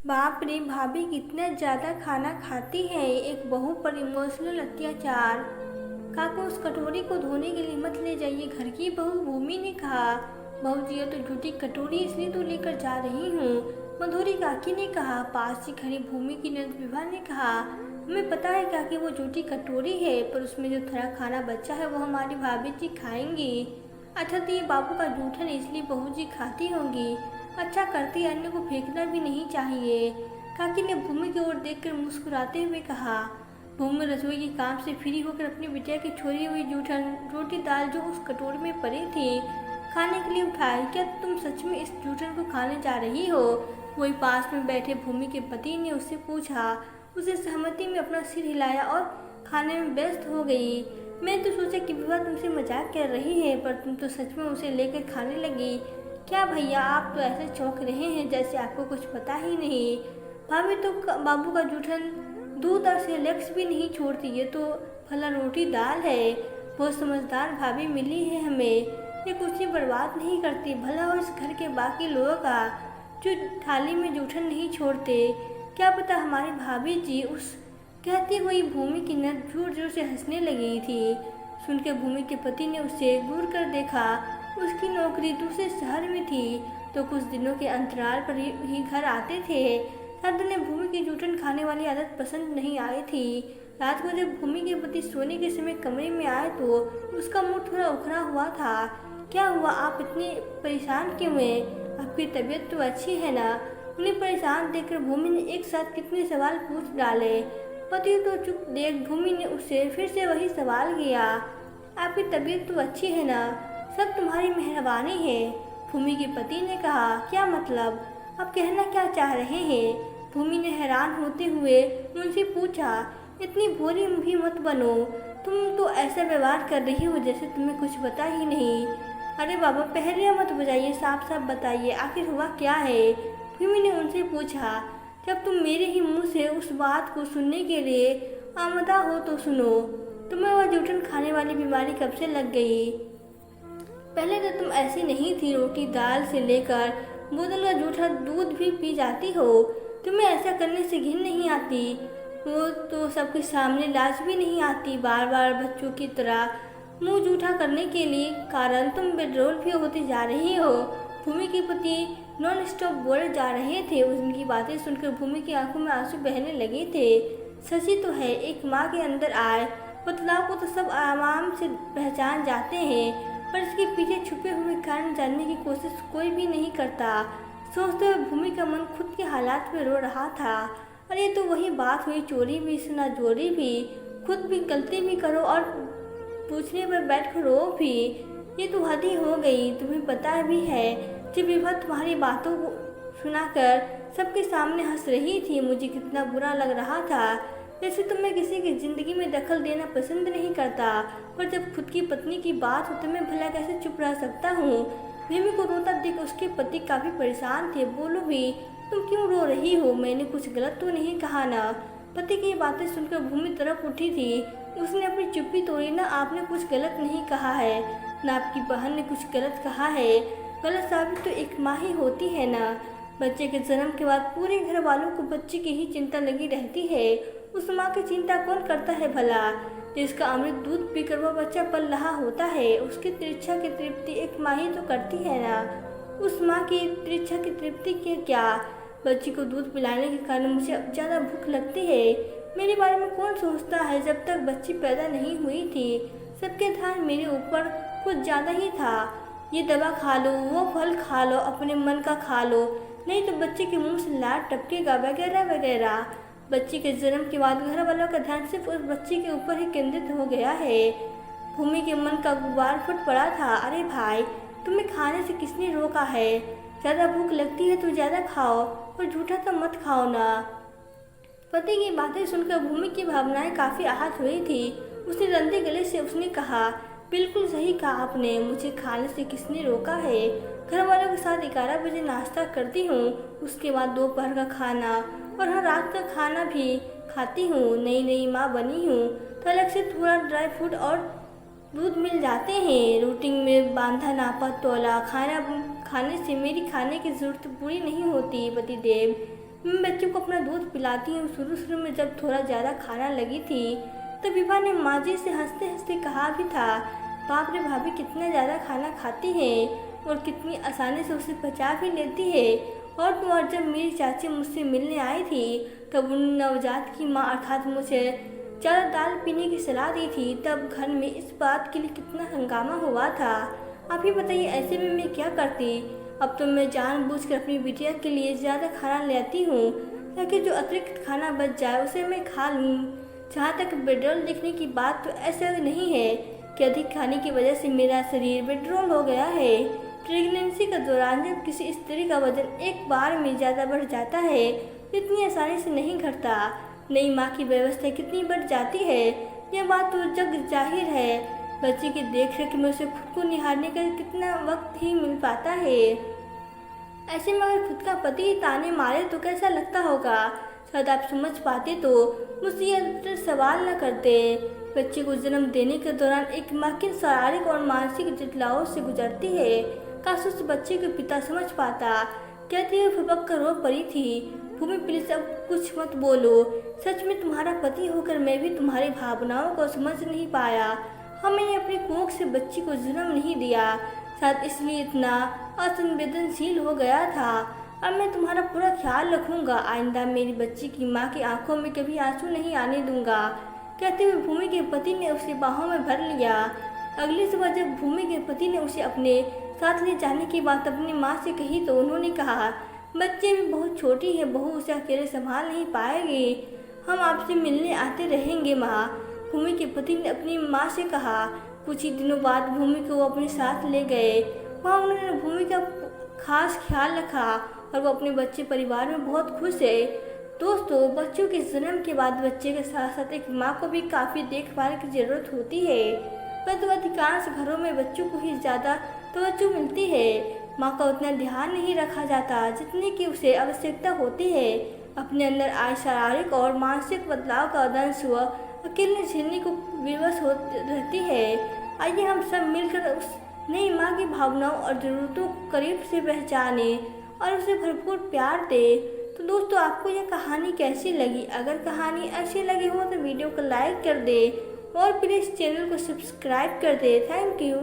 बाप रे, भाभी कितना ज्यादा खाना खाती है। एक बहू पर इमोशनल अत्याचार। काका, उस कटोरी को धोने के लिए मत ले जाइए। घर की बहू भूमि ने कहा। बहू जी, ये तो झूठी कटोरी, इसलिए तो लेकर जा रही हूँ, मधुरी काकी ने कहा। पास ही खड़ी भूमि की नंद विभा ने कहा, हमें पता है काकी, वो झूठी कटोरी है, पर उसमें जो थोड़ा खाना बचा है वो हमारी भाभी जी खाएंगी। अच्छा, तो ये बाबू का जूठन, इसलिए बहू जी खाती होंगी। अच्छा करती, अन्य को फेंकना भी नहीं चाहिए। काकी ने भूमि की ओर देखकर मुस्कुराते हुए कहा। भूमि रसोई के काम से फ्री होकर अपनी बिटिया की छोड़ी हुई जूठन रोटी दाल जो उस कटोरी में पड़ी थी खाने के लिए उठाई। क्या तुम सच में इस जूठन को खाने जा रही हो? वही पास में बैठे भूमि के पति ने उससे पूछा। उसे सहमति में अपना सिर हिलाया और खाने में व्यस्त हो गई। मैं तो सोचा कि विवाह तुमसे मजाक कर रही है, पर तुम तो सच में उसे लेकर खाने लगी। क्या भैया, आप तो ऐसे चौंक रहे हैं जैसे आपको कुछ पता ही नहीं। भाभी तो बाबू का जूठन दूध और सेलेक्स भी नहीं छोड़ती। ये तो भला रोटी दाल है। बहुत समझदार भाभी मिली है हमें। ये कुछ भी बर्बाद नहीं करती। भला हो इस घर के बाकी लोगों का जो थाली में जूठन नहीं छोड़ते। क्या पता हमारी भाभी जी। उस कहती हुई भूमि की नद जोर जोर से हंसने लगी थी। सुनकर भूमि के पति ने उसे घूर कर देखा। उसकी नौकरी दूसरे शहर में थी, तो कुछ दिनों के अंतराल पर ही घर आते थे। शायद उन्हें भूमि की जूठन खाने वाली आदत पसंद नहीं आई थी। रात को जब भूमि के पति सोने के समय कमरे में आए तो उसका मुंह थोड़ा उखड़ा हुआ था। क्या हुआ, आप इतने परेशान क्यों हैं? आपकी तबीयत तो अच्छी है ना? उन्हें परेशान देखकर भूमि ने एक साथ कितने सवाल पूछ डाले। पति तो चुप देख भूमि ने उससे फिर से वही सवाल किया। आपकी तबीयत तो अच्छी है ना? सब तुम्हारी मेहरबानी है, भूमि के पति ने कहा। क्या मतलब? आप कहना क्या चाह रहे हैं? भूमि ने हैरान होते हुए उनसे पूछा। इतनी भोली भी मत बनो। तुम तो ऐसा व्यवहार कर रही हो जैसे तुम्हें कुछ पता ही नहीं। अरे बाबा, पहले मत बुझाइए, साफ साफ बताइए आखिर हुआ क्या है? भूमि ने उनसे पूछा। जब तुम मेरे ही मुंह से उस बात को सुनने के लिए आमदा हो तो सुनो। तुम्हें वह जूठन खाने वाली बीमारी कब से लग गई? पहले तो तुम ऐसी नहीं थी। रोटी दाल से लेकर बोतल का जूठा दूध भी पी जाती हो। तुम्हें ऐसा करने से घिन नहीं आती? वो तो सबके सामने लाज भी नहीं आती। बार बार बच्चों की तरह मुंह जूठा करने के लिए कारण तुम बेड्रोल भी होती जा रही हो। भूमि के पति नॉन स्टॉप बोले जा रहे थे। उनकी बातें सुनकर भूमि की आंखों में आंसू बहने लगे थे। सची तो है, एक माँ के अंदर आए बदलाव को तो सब आराम से पहचान जाते हैं, पर इसके पीछे छुपे हुए कारण जानने की कोशिश कोई भी नहीं करता। सोचते हुए भूमि का मन खुद के हालात में रो रहा था। और ये तो वही बात हुई, चोरी भी सुना जोरी भी। खुद भी गलती भी करो और पूछने पर बैठ कर रो भी। ये तो हद ही हो गई। तुम्हें पता भी है, जब विभा तुम्हारी बातों को सुनाकर सबके सामने हंस रही थी, मुझे कितना बुरा लग रहा था। वैसे तो मैं किसी की जिंदगी में दखल देना पसंद नहीं करता, पर जब खुद की पत्नी की बात हो तो मैं भला कैसे चुप रह सकता हूँ? भूमि को रोता देख उसके पति काफी परेशान थे। बोलो भी, तुम क्यों रो रही हो? मैंने कुछ गलत तो नहीं कहा ना? पति की बातें सुनकर भूमि तरफ उठी थी। उसने अपनी चुप्पी तोड़ी। ना आपने कुछ गलत नहीं कहा है, ना आपकी बहन ने कुछ गलत कहा है। गलत साबित तो एक माँ ही होती है ना? बच्चे के जन्म के बाद पूरे घर वालों को बच्चे की ही चिंता लगी रहती है। उस माँ की चिंता कौन करता है भला? जिसका अमृत दूध पीकर वह बच्चा पल रहा होता है, उसकी तृष्णा की तृप्ति एक माँ ही तो करती है ना? उस माँ की तृष्णा की तृप्ति के क्या? बच्ची को दूध पिलाने के कारण मुझे अब ज़्यादा भूख लगती है। मेरे बारे में कौन सोचता है? जब तक बच्ची पैदा नहीं हुई थी, सबके ध्यान मेरे ऊपर कुछ ज़्यादा ही था। ये दवा खा लो, वो फल खा लो, अपने मन का खा लो, नहीं तो बच्चे के मुंह से लार टपकेगा, वगैरह वगैरह। बच्ची के जन्म के बाद घर वालों का ध्यान सिर्फ उस बच्ची के ऊपर ही केंद्रित हो गया है। भूमि के मन का गुब्बार फट पड़ा था। अरे भाई, तुम्हें खाने से किसने रोका है? ज़्यादा भूख लगती है तो ज़्यादा खाओ, और झूठा तो मत खाओ ना। पति की बातें सुनकर भूमि की भावनाएं काफी आहत हुई थी। उसने रंधे गले से उसने कहा, बिल्कुल सही कहा आपने, मुझे खाने से किसने रोका है? घर वालों के साथ 11 बजे नाश्ता करती हूँ, उसके बाद दोपहर का खाना और हर रात का खाना भी खाती हूँ। नई नई माँ बनी हूँ तो अलग से थोड़ा ड्राई फ्रूट और दूध मिल जाते हैं। रूटीन में बांधा नापा तोला खाना खाने से मेरी खाने की जरूरत पूरी नहीं होती। पतिदेव, मैं बच्चों को अपना दूध पिलाती हूँ। शुरू शुरू में जब थोड़ा ज़्यादा खाना लगी थी तो विभा ने माँ जी से हंसते हंसते कहा भी था, बाप रे भाभी कितना ज़्यादा खाना खाती है और कितनी आसानी से उसे पचा भी लेती है। और जब मेरी चाची मुझसे मिलने आई थी तब उन नवजात की माँ अर्थात मुझे ज़्यादा दाल पीने की सलाह दी थी, तब घर में इस बात के लिए कितना हंगामा हुआ था। आप ही बताइए ऐसे में मैं क्या करती। अब तो मैं जानबूझकर अपनी बिटिया के लिए ज़्यादा खाना ले आती हूँ ताकि जो अतिरिक्त खाना बच जाए उसे मैं खा लूँ। जहाँ तक विड्रॉल देखने की बात, तो ऐसा नहीं है कि अधिक खाने की वजह से मेरा शरीर विड्रॉल हो गया है। प्रेगनेंसी के दौरान जब किसी स्त्री का वजन एक बार में ज़्यादा बढ़ जाता है तो इतनी आसानी से नहीं घटता। नई माँ की व्यवस्था कितनी बढ़ जाती है यह बात तो जग जाहिर है। बच्चे की देख रेख में उसे खुद को निहारने का कितना वक्त ही मिल पाता है। ऐसे में अगर खुद का पति ही ताने मारे तो कैसा लगता होगा। शायद आप समझ पाते तो मुझसे यह सवाल न करते। बच्चे को जन्म देने के दौरान एक माँ किन शारीरिक और मानसिक जटिलाओं से गुजरती है, काश उस बच्चे के पिता समझ पाता। कहती हुए फपक कर रो पड़ी थी। भूमि प्लीज अब कुछ मत बोलो। सच में तुम्हारा पति होकर मैं भी तुम्हारी भावनाओं को समझ नहीं पाया। मैंने अपनी कोख से बच्ची को जन्म नहीं दिया, शायद इसलिए इतना असंवेदनशील हो गया था। अब मैं तुम्हारा पूरा ख्याल रखूंगा। आइंदा मेरी बच्ची की माँ की आंखों में कभी आंसू नहीं आने दूंगा। कहते हुए भूमि के पति ने उसे बाहों में भर लिया। अगली सुबह जब भूमि के पति ने उसे अपने साथ ले जाने की बात अपनी माँ से कही तो उन्होंने कहा, बच्चे भी बहुत छोटी है, बहू उसे अकेले संभाल नहीं पाएगी। हम आपसे मिलने आते रहेंगे माँ। भूमि के पति ने अपनी माँ से कहा। कुछ ही दिनों बाद भूमि को वो अपने साथ ले गए। वहाँ उन्होंने भूमि का खास ख्याल रखा और वो अपने बच्चे परिवार में बहुत खुश है। दोस्तों, बच्चों के जन्म के बाद बच्चे के साथ साथ एक माँ को भी काफ़ी देखभाल की ज़रूरत होती है, परंतु अधिकांश घरों में बच्चों को ही ज़्यादा तवज्जो मिलती है। माँ का उतना ध्यान नहीं रखा जाता जितने की उसे आवश्यकता होती है। अपने अंदर आए शारीरिक और मानसिक बदलाव का दंश हुआ अकेले झेलने को विवश हो रहती है। आइए हम सब मिलकर उस नई माँ की भावनाओं और ज़रूरतों को करीब से पहचाने और उसे भरपूर प्यार दे। तो दोस्तों, आपको यह कहानी कैसी लगी? अगर कहानी अच्छी लगी हो तो वीडियो को लाइक कर दे और प्लीज़ चैनल को सब्सक्राइब कर दे। Thank you.